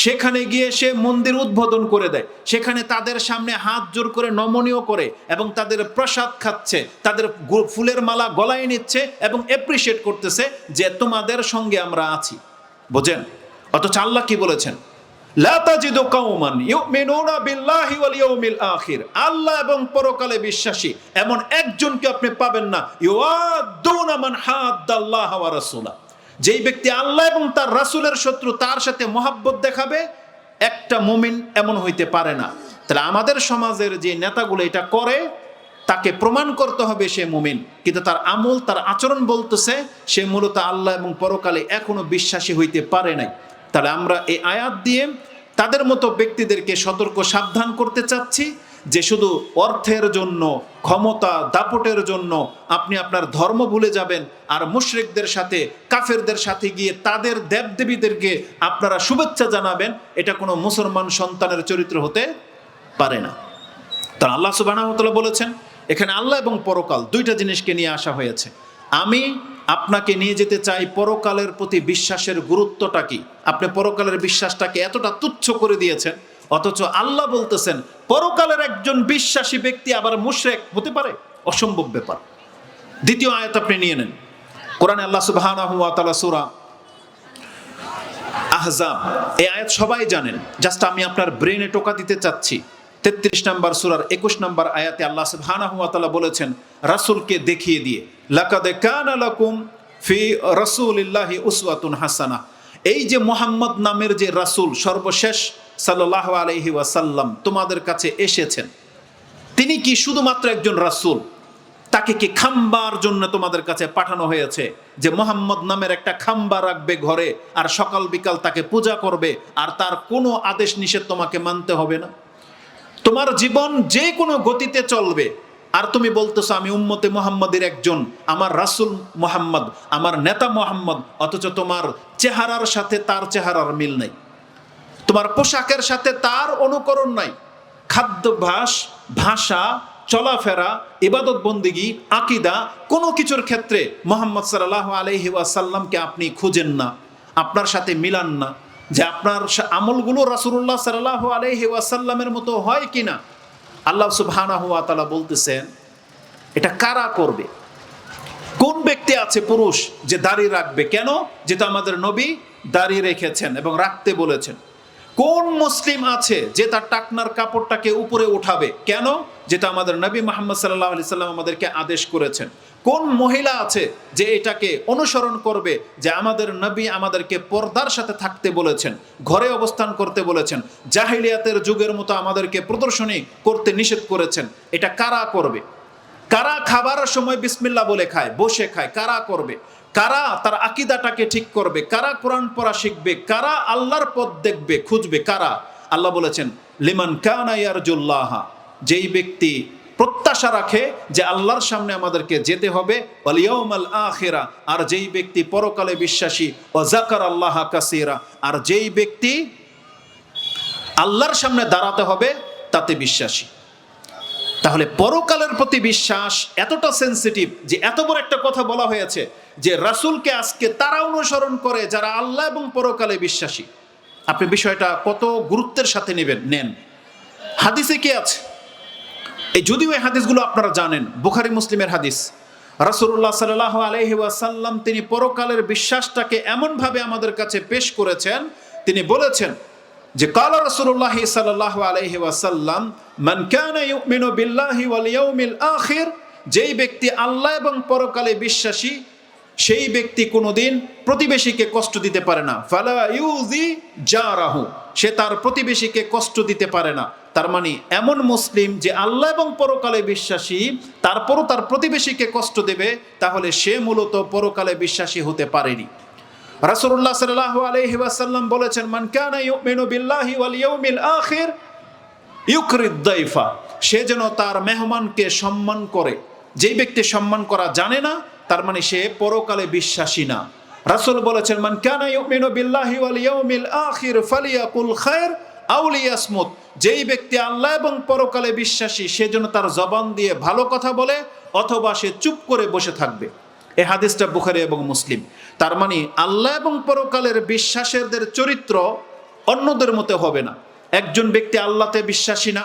সেখানে গিয়ে সে মন্দির উদ্বোধন করে দেয়, সেখানে তাদের সামনে হাত জোর করে নমনীয় করে এবং তাদের প্রসাদ খাচ্ছে, তাদের ফুলের মালা গলায় নিচ্ছে এবং অ্যাপ্রিসিয়েট করতেছে যে তোমাদের সঙ্গে আমরা আছি। বোঝেন? অথচ আল্লাহ কি বলেছেন? লা তাজিদু কওমান ইউমিনুনা বিল্লাহি ওয়াল ইয়াউমিল আখির, আল্লাহ এবং পরকালে বিশ্বাসী এমন একজনকে আপনি পাবেন না, ইউআদুনা মান হাদ্দাল্লাহ ওয়া রাসূলা, যেই ব্যক্তি আল্লাহ এবং তার রাসূলের শত্রু, তার সাথে মহাব্বত দেখাবে, একটা মুমিন এমন হইতে পারে না। তাহলে আমাদের সমাজের যে নেতাগুলো এটা করে, তাকে প্রমাণ করতে হবে সে মুমিন, কিন্তু তার আমল, তার আচরণ বলতেছে সে মূলত আল্লাহ এবং পরকালে এখনো বিশ্বাসী হইতে পারে নাই। তাহলে আমরা এই আয়াত দিয়ে তাদের মতো ব্যক্তিদেরকে সতর্ক সাবধান করতে চাচ্ছি যে শুধু অর্থের জন্য, ক্ষমতা দাপটের জন্য আপনি আপনার ধর্ম ভুলে যাবেন আর মুশরিকদের সাথে, কাফেরদের সাথে গিয়ে তাদের দেবদেবীদেরকে আপনারা শুভেচ্ছা জানাবেন, এটা কোনো মুসলমান সন্তানের চরিত্র হতে পারে না। তা আল্লাহ সুবহানাহু ওয়া তাআলা বলেছেন এখানে আল্লাহ এবং পরকাল দুইটা জিনিসকে নিয়ে আসা হয়েছে। আমি আপনাকে নিয়ে যেতে চাই পরকালের প্রতি বিশ্বাসের গুরুত্বটা কি। আপনি পরকালের বিশ্বাসটাকে এতটা তুচ্ছ করে দিয়েছেন, অথচ আল্লাহ বলতেছেন পরকালের একজন বিশ্বাসী ব্যক্তি আবার মুশরিক হতে পারে, অসম্ভব ব্যাপার। দ্বিতীয় আয়াত আপনি নিয়ে নেন, কোরআনে আল্লাহ সুবহানাহু ওয়া তাআলা সূরা আহজাব, এই আয়াত সবাই জানেন, জাস্ট আমি আপনার ব্রেনে টোকা দিতে চাচ্ছি। 33 নম্বর সূরার 21 নম্বর আয়াতে আল্লাহ সুবহানাহু ওয়া তাআলা বলেছেন রাসূলকে দেখিয়ে দিয়ে, লাকাদ কানা লাকুম ফি রাসূলিল্লাহি উসওয়াতুন হাসানাহ। এই যে মুহাম্মদ নামের যে রাসূল সর্বশেষ সাল্লাল্লাহু আলাইহি ওয়াসাল্লাম তোমাদের কাছে এসেছেন, তিনি কি শুধুমাত্র একজন রাসূল? তাকে কি খাম্বার জন্য তোমাদের কাছে পাঠানো হয়েছে, যে মোহাম্মদ নামের একটা খাম্বা রাখবে ঘরে আর সকাল বিকাল তাকে পূজা করবে আর তার কোনো আদেশ নিষেধ তোমাকে মানতে হবে না? তোমার জীবন যে কোনো গতিতে চলবে আর তুমি বলতেছো আমি উম্মতে মুহাম্মাদের একজন, আমার রাসূল মুহাম্মদ, আমার নেতা মুহাম্মদ, অথচ তোমার চেহারার সাথে তার চেহারার মিল নাই, তোমার পোশাকের সাথে তার অনুকরণ নাই, খাদ্যাভ্যাস, ভাষা, চলাফেরা, ইবাদত বন্দিগি, আকীদা, কোনো কিছুর ক্ষেত্রে মুহাম্মদ সাল্লাল্লাহু আলাইহি ওয়াসাল্লামকে আপনি খুঁজেন না, আপনার সাথে মিলান না, যে আপনার আমলগুলো রাসূলুল্লাহ সাল্লাল্লাহু আলাইহি ওয়াসাল্লামের মতো হয় কিনা। আল্লাহ সুবহানাহু ওয়া তাআলা বলতেছেন এটা কারা করবে? কোন ব্যক্তি আছে পুরুষ যে দাড়ি রাখবে? কেন? যেটা আমাদের নবী দাড়ি রেখেছেন এবং রাখতে বলেছেন। কোন মুসলিম আছে যে তার টাকনার কাপড়টাকে উপরে উঠাবে? কেন? যেটা আমাদের নবী মুহাম্মদ সাল্লাল্লাহু আলাইহি সাল্লাম আমাদেরকে আদেশ করেছেন। কোন মহিলা আছে যে এটাকে অনুসরণ করবে, যে আমাদের নবী আমাদেরকে পর্দার সাথে থাকতে বলেছেন, ঘরে অবস্থান করতে বলেছেন, জাহিলিয়াতের যুগের মতো আমাদেরকে প্রদর্শনী করতে নিষেধ করেছেন? এটা কারা করবে? কারা খাবারের সময় বিসমিল্লাহ বলে খায়, বসে খায়? কারা করবে? কারা তার আকীদাটাকে ঠিক করবে? কারা কোরআন পড়া শিখবে? কারা আল্লাহর পথ দেখবে, খুঁজবে? কারা? আল্লাহ বলেছেন লিমান কানা ইয়ারজুল্লাহ, যেই ব্যক্তি প্রত্যাশা রাখে যে আল্লাহর সামনে আমাদেরকে যেতে হবে, ওয়াল ইয়াউমাল আখিরা, আর যেই ব্যক্তি পরকালে বিশ্বাসী, ওয়া যাকারাল্লাহ কাসীরা, আর যেই ব্যক্তি আল্লাহর সামনে দাঁড়াতে হবে তাতে বিশ্বাসী। তাহলে পরকালের প্রতি বিশ্বাস এতটা সেন্সিটিভ যে এত বড় একটা কথা বলা হয়েছে যে রাসূলকে আজকে তারা অনুসরণ করে যারা আল্লাহ এবং পরকালে বিশ্বাসী। আপনি বিষয়টা কত গুরুত্বের সাথে নেন। হাদিসে কি আছে? এই যদিও এই হাদিসগুলো আপনারা জানেন, বুখারী মুসলিমের হাদিস। রাসূলুল্লাহ সাল্লাল্লাহু আলাইহি ওয়াসাল্লাম তিনি পরকালের বিশ্বাসটাকে এমনভাবে আমাদের কাছে পেশ করেছেন, তিনি বলেছেন যে কালা রাসূলুল্লাহ সাল্লাল্লাহু আলাইহি ওয়াসাল্লাম মান কানা ইউমিনু বিল্লাহি ওয়াল ইয়াউমিল আখির, যেই ব্যক্তি আল্লাহ এবং পরকালে বিশ্বাসী সেই ব্যক্তি কোনোদিন প্রতিবেশীকে কষ্ট দিতে পারে না। ফালা ইউজি জারাহু, সে তার প্রতিবেশীকে কষ্ট দিতে পারে না। তার মানে এমন মুসলিম যে আল্লাহ এবং পরকালে বিশ্বাসী তারপরও তার প্রতিবেশীকে কষ্ট দেবে, তাহলে সে মূলত পরকালে বিশ্বাসী হতে পারেনি। রাসূলুল্লাহ সাল্লাল্লাহু আলাইহি ওয়াসাল্লাম বলেছেন মান কানা ইউমিনু বিল্লাহি ওয়াল ইয়াউমিল আখির ইউকরিদ দাইফা, সে যেন তার মেহমানকে সম্মান করে। যেই ব্যক্তি সম্মান করা জানে না তার মানে সে পরকালে বিশ্বাসী না। রাসূল বলেছেন মান কানা ইউমিনু বিল্লাহি ওয়াল ইয়াউমিল আখির ফালিয়াকুল খায়র আও লিয়াসমুত, যেই ব্যক্তি আল্লাহ এবং পরকালে বিশ্বাসী সে যেন তার জবান দিয়ে ভালো কথা বলে অথবা সে চুপ করে বসে থাকবে। এই হাদিসটা বুখারী এবং মুসলিম। তার মানে আল্লাহ এবং পরকালের বিশ্বাসীদের চরিত্র অন্যদের মতো হবে না। একজন ব্যক্তি আল্লাহতে বিশ্বাসী না,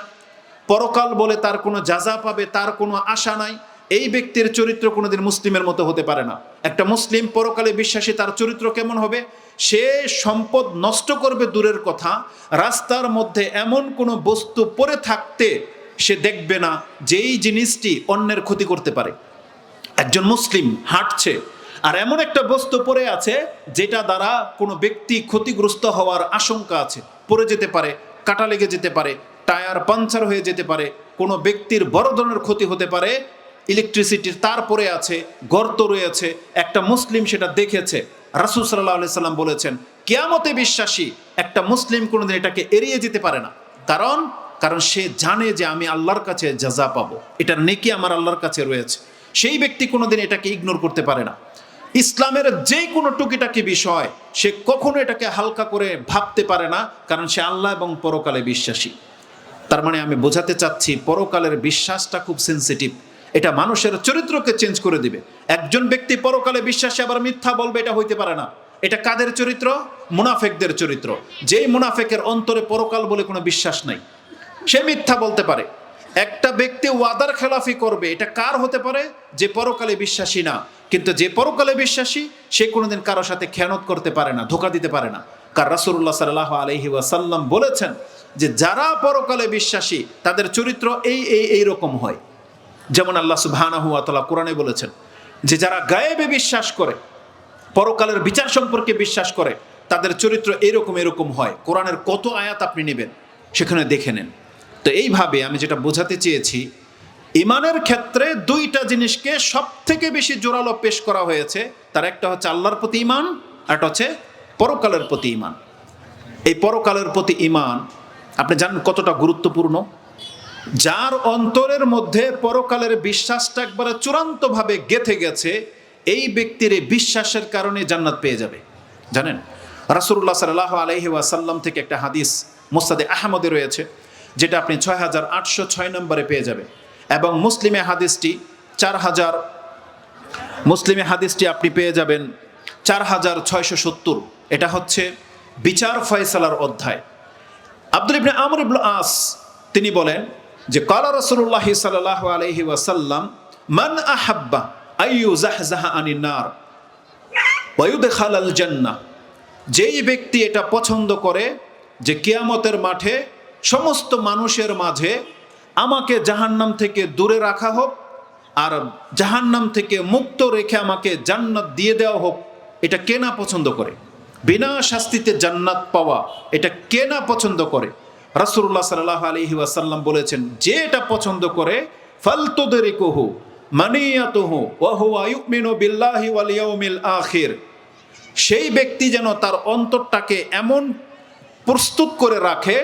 পরকাল বলে তার কোনো জাযা পাবে তার কোনো আশা নাই, এই ব্যক্তির চরিত্র কোনোদিন মুসলিমের মতো হতে পারে না। একটা মুসলিম পরকালে বিশ্বাসী, তার চরিত্র কেমন হবে? সে সম্পদ নষ্ট করবে দূরের কথা, রাস্তার মধ্যে এমন কোনো বস্তু পড়ে থাকতে সে দেখবে না যেই জিনিসটি অন্যের ক্ষতি করতে পারে। একজন মুসলিম হাঁটছে আর এমন একটা বস্তু পড়ে আছে যেটা দ্বারা কোনো ব্যক্তি ক্ষতিগ্রস্ত হওয়ার আশঙ্কা আছে, পড়ে যেতে পারে, কাটা লেগে যেতে পারে, টায়ার পাংচার হয়ে যেতে পারে, কোনো ব্যক্তির বড় ধরনের ক্ষতি হতে পারে, ইলেকট্রিসিটির তার পড়ে আছে, গর্ত রয়েছে, একটা মুসলিম সেটা দেখেছে। রাসূল সাল্লাল্লাহু আলাইহি সাল্লাম বলেছেন কিয়ামতে বিশ্বাসী একটা মুসলিম কোনোদিন এটাকে এড়িয়ে যেতে পারে না, কারণ কারণ সে জানে যে আমি আল্লাহর কাছে জাযা পাবো, এটার নেকি আমার আল্লাহর কাছে রয়েছে। সেই ব্যক্তি কোনোদিন এটাকে ইগনোর করতে পারে না। ইসলামের যে কোনো টুকিটাকি বিষয় সে কখনো এটাকে হালকা করে ভাবতে পারে না, কারণ সে আল্লাহ এবং পরকালে বিশ্বাসী। তার মানে আমি বোঝাতে চাচ্ছি পরকালের বিশ্বাসটা খুব সেন্সিটিভ, এটা মানুষের চরিত্রকে চেঞ্জ করে দিবে। একজন ব্যক্তি পরকালে বিশ্বাসী আবার মিথ্যা বলবে, এটা হইতে পারে না। এটা কাদের চরিত্র? মুনাফেকদের চরিত্র। যেই মুনাফেকের অন্তরে পরকাল বলে কোনো বিশ্বাস নাই, সে মিথ্যা বলতে পারে। একটা ব্যক্তি ওয়াদার খেলাফি করবে, এটা কার হতে পারে? যে পরকালে বিশ্বাসী না। কিন্তু যে পরকালে বিশ্বাসী সে কোনোদিন কারো সাথে খেয়ানত করতে পারে না, ধোঁকা দিতে পারে না। কার রাসূলুল্লাহ সাল্লাল্লাহু আলাইহি ওয়াসাল্লাম বলেছেন যে যারা পরকালে বিশ্বাসী তাদের চরিত্র এই রকম হয়। যেমন আল্লাহ সুবহানাহু ওয়া তাআলা কোরআনে বলেছেন যে যারা গায়েবে বিশ্বাস করে, পরকালের বিচার সম্পর্কে বিশ্বাস করে, তাদের চরিত্র এরকম হয়। কোরআনের কত আয়াত আপনি নেবেন, সেখানে দেখে নেন। তো এইভাবে আমি যেটা বোঝাতে চেয়েছি, ইমানের ক্ষেত্রে দুইটা জিনিসকে সব থেকে বেশি জোরালো পেশ করা হয়েছে। তার একটা হচ্ছে আল্লাহর প্রতি ঈমান, আর একটা হচ্ছে পরকালের প্রতি ঈমান। এই পরকালের প্রতি ঈমান আপনি জানেন কতটা গুরুত্বপূর্ণ। যার অন্তরের মধ্যে পরকালের বিশ্বাসটা একবারে চূড়ান্তভাবে গেঁথে গেছে, এই ব্যক্তির এই বিশ্বাসের কারণে জান্নাত পেয়ে যাবে। জানেন, রাসূলুল্লাহ সাল্লাল্লাহু আলাইহি ওয়াসাল্লাম থেকে একটা হাদিস মুসনাদে আহমদে রয়েছে, যেটা আপনি 6806 নম্বরে পেয়ে যাবেন। এবং মুসলিমে হাদিসটি আপনি পেয়ে যাবেন 4670। এটা হচ্ছে বিচার ফয়সালার অধ্যায়। আব্দুল ইবনে আমর ইবনে আস তিনি বলেন যে ক্বালা রাসূলুল্লাহ সাল্লাল্লাহু আলাইহি ওয়াসাল্লাম মান আহাব্বা আইয়ু জাহজাহা আনিন নার ওয়া ইউদখালাল জান্নাহ, যেই ব্যক্তি এটা পছন্দ করে যে কিয়ামতের মাঠে সমস্ত মানুষের মাঝে আমাকে জাহান্নাম থেকে দূরে রাখা হোক আর জাহান্নাম থেকে মুক্ত রেখে আমাকে জান্নাত দিয়ে দেওয়া হোক, এটা কে না পছন্দ করে? বিনা শাস্তিতে জান্নাত পাওয়া, এটা কে না পছন্দ করে? রাসূলুল্লাহ সাল্লাল্লাহু আলাইহি ওয়াসাল্লাম বলেছেন, যে এটা পছন্দ করে ফালতুদরিকুহু মানিয়াতুহু ওয়া হুয়া ইউমিনু বিল্লাহি ওয়াল ইয়াউমিল আখির, সেই ব্যক্তি যেন তার অন্তরটাকে এমন প্রস্তুত করে রাখে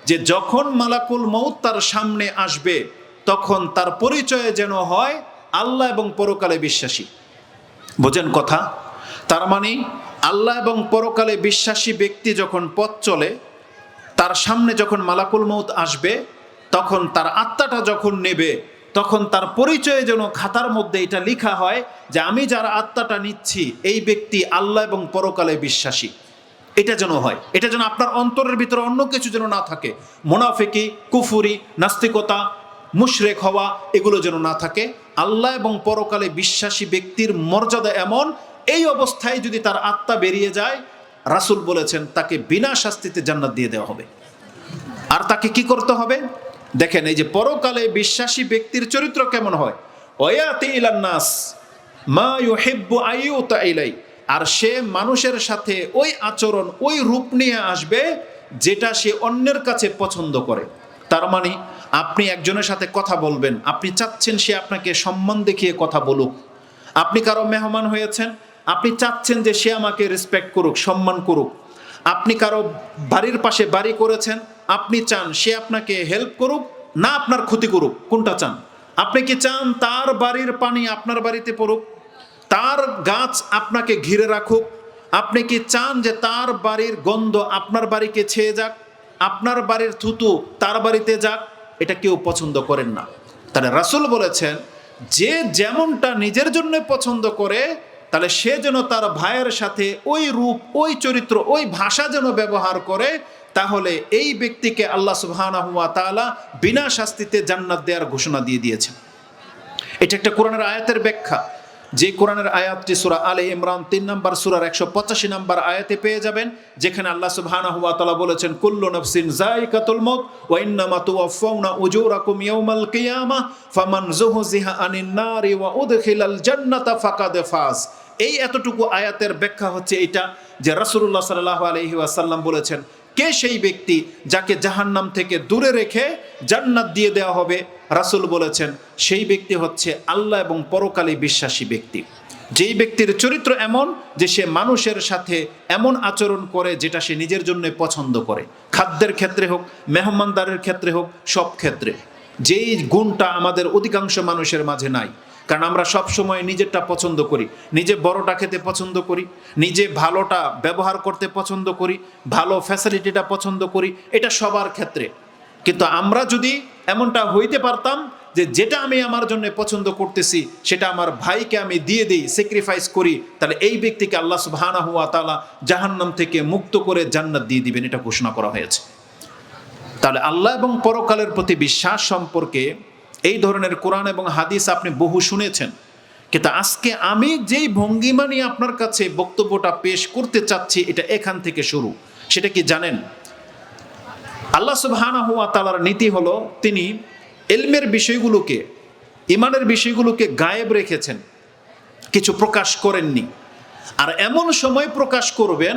যে যখন মালাকুল মউত তার সামনে আসবে তখন তার পরিচয় যেন হয় আল্লাহ এবং পরকালে বিশ্বাসী। বোঝেন কথা? তার মানে আল্লাহ এবং পরকালে বিশ্বাসী ব্যক্তি যখন পথ চলে, তার সামনে যখন মালাকুল মউত আসবে, তখন তার আত্মাটা যখন নেবে, তখন তার পরিচয়ে যেন খাতার মধ্যে এটা লেখা হয় যে আমি যার আত্মাটা নিচ্ছি এই ব্যক্তি আল্লাহ এবং পরকালে বিশ্বাসী। এটা যেন হয়, এটা যেন আপনার অন্তরের ভিতরে অন্য কিছু যেন না থাকে। মুনাফিকি, কুফুরি, নাস্তিকতা, মুশরিক হওয়া, এগুলো যেন না থাকে। আল্লাহ এবং পরকালে বিশ্বাসী ব্যক্তির মর্যাদা এমন, এই অবস্থায় যদি তার আত্মা বেরিয়ে যায়, রাসূল বলেছেন তাকে বিনা শাস্তিতে জান্নাত দিয়ে দেওয়া হবে। আর তাকে কি করতে হবে? দেখেন, এই যে পরকালে বিশ্বাসী ব্যক্তির চরিত্র কেমন হয়, ওয়ায়াতি ইলান নাস মা ইউহিব্বু আইয়ুতা ইলাই, আর সে মানুষের সাথে ওই আচরণ, ওই রূপ নিয়ে আসবে যেটা সে অন্যের কাছে পছন্দ করে। তার মানে আপনি একজনের সাথে কথা বলবেন, আপনি চাচ্ছেন সে আপনাকে সম্মান দেখিয়ে কথা বলুক। আপনি কারো মেহমান হয়েছেন, আপনি চাচ্ছেন যে সে আমাকে রেসপেক্ট করুক, সম্মান করুক। আপনি কারো বাড়ির পাশে বাড়ি করেছেন, আপনি চান সে আপনাকে হেল্প করুক না আপনার ক্ষতি করুক, কোনটা চান? আপনি কি চান তার বাড়ির পানি আপনার বাড়িতে পড়ুক, তার গাছ আপনাকে ঘিরে রাখুক? আপনি কি চান যে তার বাড়ির গন্ধ আপনার বাড়িকে ছেয়ে যাক, আপনার বাড়ির থুতু তার বাড়িতে যাক? এটা কেউ পছন্দ করেন না। তাহলে রাসূল বলেছেন যে যেমনটা নিজের জন্য পছন্দ করে, তাহলে সে যেন তার ভাইয়ের সাথে ওই রূপ, ওই চরিত্র, ওই ভাষা যেন ব্যবহার করে, তাহলে এই ব্যক্তিকে আল্লাহ সুবহানাহু ওয়া তাআলা বিনা শাস্তিতে জান্নাত দেওয়ার ঘোষণা দিয়ে দিয়েছেন। এটা একটা কোরআনের আয়াতের ব্যাখ্যা, যে কোরআনের আয়াতটি সূরা আলে ইমরান 3 নম্বর সূরার 185 নম্বর আয়াতে পেয়ে যাবেন, যেখানে আল্লাহ সুবহানাহু ওয়া তাআলা বলেছেন কুল্লু নাফসিন যায়িকাতুল মাউত ওয়া ইন্নামা তুওয়াফাউনা উজুরাকুম ইয়াওমাল কিয়ামাহ ফামান যুহজিহা আনিন নারি ওয়া উদখিলাল জান্নাতা ফাকাদ ফাজ। এই এতটুকু আয়াতের ব্যাখ্যা হচ্ছে এটা যে রাসূলুল্লাহ সাল্লাল্লাহু আলাইহি ওয়াসাল্লাম বলেছেন কে সেই ব্যক্তি যাকে জাহান্নাম থেকে দূরে রেখে জান্নাত দিয়ে দেওয়া হবে? রাসূল বলেছেন সেই ব্যক্তি হচ্ছে আল্লাহ এবং পরকালে বিশ্বাসী ব্যক্তি। যেই ব্যক্তির চরিত্র এমন যে সে মানুষের সাথে এমন আচরণ করে যেটা সে নিজের জন্য পছন্দ করে, খাদ্যের ক্ষেত্রে হোক, মেহমানদারের ক্ষেত্রে হোক, সব ক্ষেত্রে। যেই গুণটা আমাদের অধিকাংশ মানুষের মাঝে নাই, কারণ আমরা সব সময় নিজেরটা পছন্দ করি, নিজে বড়টা খেতে পছন্দ করি, নিজে ভালোটা ব্যবহার করতে পছন্দ করি, ভালো ফ্যাসিলিটিটা পছন্দ করি, এটা সবার ক্ষেত্রে। কিন্তু আমরা যদি এমনটা হইতে পারতাম যে যেটা আমি আমার জন্য পছন্দ করতেছি সেটা আমার ভাইকে আমি দিয়ে দিই, স্যাক্রিফাইস করি, তাহলে এই ব্যক্তিকে আল্লাহ সুবহানাহু ওয়া তাআলা জাহান্নাম থেকে মুক্ত করে জান্নাত দিয়ে দিবেন, এটা ঘোষণা করা হয়েছে। তাহলে আল্লাহ এবং পরকালের প্রতি বিশ্বাস সম্পর্কে এই ধরনের কোরআন এবং হাদিস আপনি বহু শুনেছেন, কিন্তু আজকে আমি যেই ভঙ্গিমা নিয়ে আপনার কাছে বক্তব্যটা পেশ করতে চাচ্ছি এটা এখান থেকে শুরু। সেটা কি জানেন? আল্লাহ সুবহানাহু ওয়া তাআলার নীতি হলো তিনি ইলমের বিষয়গুলোকে, ইমানের বিষয়গুলোকে গায়েব রেখেছেন, কিছু প্রকাশ করেননি। আর এমন সময় প্রকাশ করবেন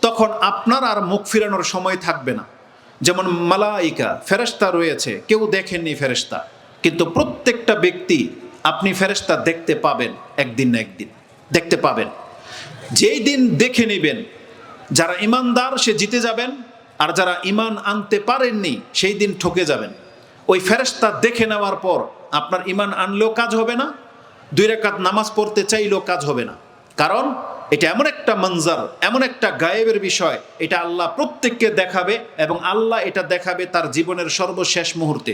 তখন আপনার আর মুখ ফিরানোর সময় থাকবে না। যেমন মালাইকা, ফেরেশতা রয়েছে, কেউ দেখেননি ফেরেশতা, কিন্তু প্রত্যেকটা ব্যক্তি আপনি ফেরেশতা দেখতে পাবেন, একদিন না একদিন দেখতে পাবেন। যেই দিন দেখে নেবেন, যারা ইমানদার সে জিতে যাবেন, আর যারা ইমান আনতে পারেননি সেই দিন ঠকে যাবেন। ওই ফেরেশতা দেখে নেওয়ার পর আপনার ইমান আনলেও কাজ হবে না, 2 রাকাত নামাজ পড়তে চাইলেও কাজ হবে না। কারণ এটা এমন একটা মঞ্জার, এমন একটা গায়েবের বিষয়, এটা আল্লাহ প্রত্যেককে দেখাবে এবং আল্লাহ এটা দেখাবে তার জীবনের সর্বশেষ মুহূর্তে।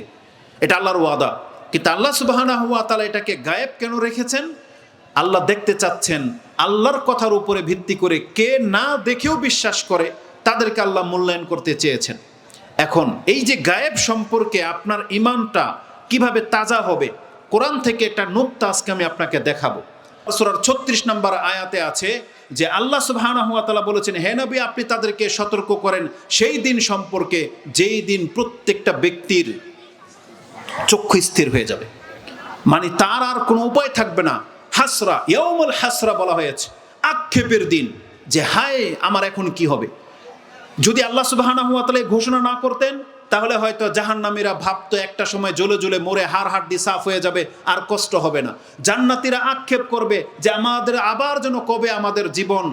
এটা আল্লাহর ওয়াদা। কিন্তু আল্লাহ সুবহানাহু ওয়া তাআলা এটাকে গায়েব কেন রেখেছেন? আল্লাহ দেখতে চাচ্ছেন আল্লাহর কথার উপরে ভিত্তি করে কে না দেখেও বিশ্বাস করে তাদেরকে আল্লাহ মূল্যায়ন করতে চেয়েছেন। এখন এই যে গায়েব সম্পর্কে আপনার ইমানটা কিভাবে তাজা হবে, কোরআন থেকে একটা নুকতা আজকে আমি আপনাকে দেখাবো। সূরার 36 নম্বর আয়াতে আছে যে আল্লাহ সুবহানাহু ওয়া তাআলা বলেছেন, হে নবী আপনি তাদেরকে সতর্ক করেন সেই দিন সম্পর্কে যেই দিন প্রত্যেকটা ব্যক্তির চক্ষু স্থির হয়ে যাবে, মানে তার আর কোনো উপায় থাকবে না। হাসরা, ইয়াউমুল হাসরা বলা হয়েছে, আক্ষেপের দিন, যে হায় আমার এখন কি হবে। যদি আল্লাহ সুবহানাহু ওয়া তাআলা ঘোষণা না করতেন তাহলে হয়তো জাহান্নামীরা ভাবতো একটা সময় জ্বলে জ্বলে মরে হাড় হাড্ডি সাফ হয়ে যাবে, আর কষ্ট হবে না। জান্নাতীরা আক্ষেপ করবে যে আমাদের আবার যেন কবে আমাদের জীবন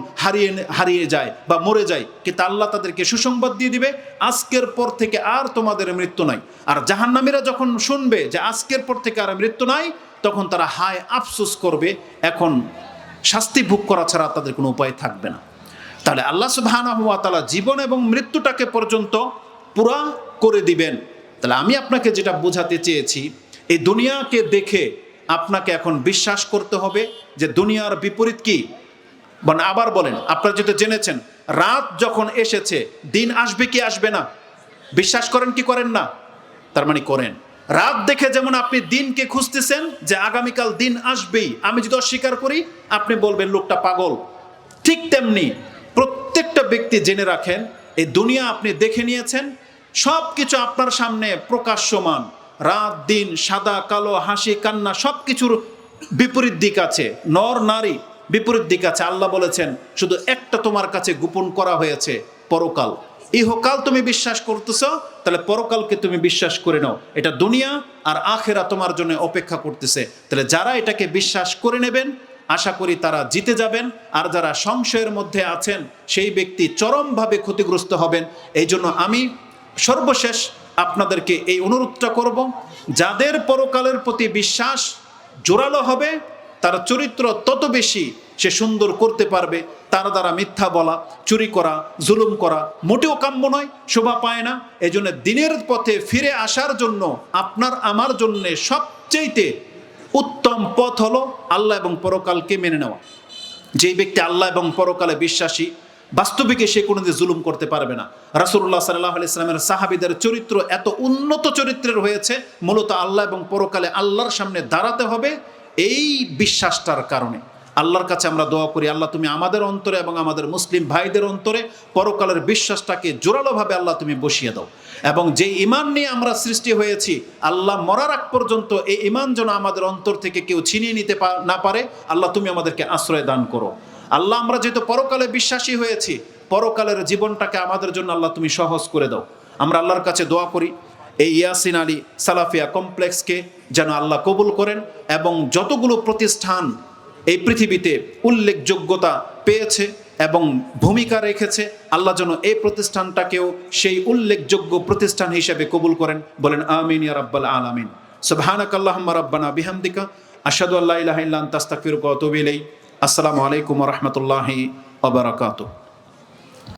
হারিয়ে যায় বা মরে যায়, কিন্তু আল্লাহ তাদেরকে সুসংবাদ দিয়ে দিবে আজকের পর থেকে আর তোমাদের মৃত্যু নাই। আর জাহান্নামীরা যখন শুনবে যে আজকের পর থেকে আর মৃত্যু নাই, তখন তারা হায় আফসোস করবে, এখন শাস্তি ভোগ করা ছাড়া তাদের কোনো উপায় থাকবে না। তাহলে আল্লাহ সুবহানাহু ওয়া তাআলা জীবন এবং মৃত্যুটাকে পর্যন্ত পুরা করে দিবেন। তাহলে আমি আপনাকে যেটা বোঝাতে চেয়েছি, এই দুনিয়াকে দেখে আপনাকে এখন বিশ্বাস করতে হবে যে দুনিয়ার বিপরীত কি। মানে আবার বলেন, আপনারা যেটা জেনেছেন রাত যখন এসেছে দিন আসবে কি আসবে না, বিশ্বাস করেন কি করেন না? তার মানে করেন। রাত দেখে যেমন আপনি দিনকে খুঁজতেছেন যে আগামীকাল দিন আসবেই, আমি যদি অস্বীকার করি আপনি বলবেন লোকটা পাগল। ঠিক তেমনি প্রত্যেকটা ব্যক্তি জেনে রাখেন এই দুনিয়া আপনি দেখে নিয়েছেন, সব কিছু আপনার সামনে প্রকাশ্যমান, রাত দিন, সাদা কালো, হাসি কান্না, সব কিছুর বিপরীত দিক আছে, নর নারী বিপরীত দিক আছে। আল্লাহ বলেছেন শুধু একটা তোমার কাছে গোপন করা হয়েছে, পরকাল। ইহকাল তুমি বিশ্বাস করতেছ, তাহলে পরকালকে তুমি বিশ্বাস করে নাও। এটা দুনিয়া আর আখেরা তোমার জন্য অপেক্ষা করতেছে। তাহলে যারা এটাকে বিশ্বাস করে নেবেন আশা করি তারা জিতে যাবেন, আর যারা সংশয়ের মধ্যে আছেন সেই ব্যক্তি চরমভাবে ক্ষতিগ্রস্ত হবেন। এই জন্য আমি সর্বশেষ আপনাদেরকে এই অনুরোধটা করব, যাদের পরকালের প্রতি বিশ্বাস জোরালো হবে তার চরিত্র তত বেশি সে সুন্দর করতে পারবে। তার দ্বারা মিথ্যা বলা, চুরি করা, জুলুম করা মোটেও কাম্য নয়, শোভা পায় না। এই জন্য দিনের পথে ফিরে আসার জন্য আপনার আমার জন্যে সবচেয়ে উত্তম পথ হলো আল্লাহ এবং পরকালকে মেনে নেওয়া। যেই ব্যক্তি আল্লাহ এবং পরকালে বিশ্বাসী, বাস্তবিকে সে কোনোদিন জুলুম করতে পারবে না। রাসূলুল্লাহ সাল্লাল্লাহু আলাইহি ওয়াসাল্লামের সাহাবীদের চরিত্র এত উন্নত চরিত্রের হয়েছে মূলত আল্লাহ এবং পরকালে আল্লাহর সামনে দাঁড়াতে হবে এই বিশ্বাসটার কারণে। আল্লাহর কাছে আমরা দোয়া করি, আল্লাহ তুমি আমাদের অন্তরে এবং আমাদের মুসলিম ভাইদের অন্তরে পরকালের বিশ্বাসটাকে জোরালোভাবে আল্লাহ তুমি বসিয়ে দাও, এবং যে ঈমান নিয়ে আমরা সৃষ্টি হয়েছি আল্লাহ মরার আগ পর্যন্ত এই ঈমান যেন আমাদের অন্তর থেকে কেউ ছিনিয়ে নিতে না পারে। আল্লাহ তুমি আমাদেরকে আশ্রয় দান করো। আল্লাহ আমরা যেহেতু পরকালে বিশ্বাসী হয়েছি, পরকালের জীবনটাকে আমাদের জন্য আল্লাহ তুমি সহজ করে দাও। আমরা আল্লাহর কাছে দোয়া করি এই ইয়াসিন আলী সালাফিয়া কমপ্লেক্সকে যেন আল্লাহ কবুল করেন, এবং যতগুলো প্রতিষ্ঠান এই পৃথিবীতে উল্লেখযোগ্যতা পেয়েছে এবং ভূমিকা রেখেছে, আল্লাহ যেন এই প্রতিষ্ঠানটাকেও সেই উল্লেখযোগ্য প্রতিষ্ঠান হিসেবে কবুল করেন। বলেন আমিন ইয়া রাব্বাল আলামিন। সুবহানাকাল্লাহুম্মা রাব্বানা বিহামদিকা আশহাদু আল্লা ইলাহা ইল্লা আনতা আস্তাগফিরুকা ওয়া আতুবু ইলাইক। আসসালামু আলাইকুম ওয়া রাহমাতুল্লাহি ওয়া বারাকাতুহু।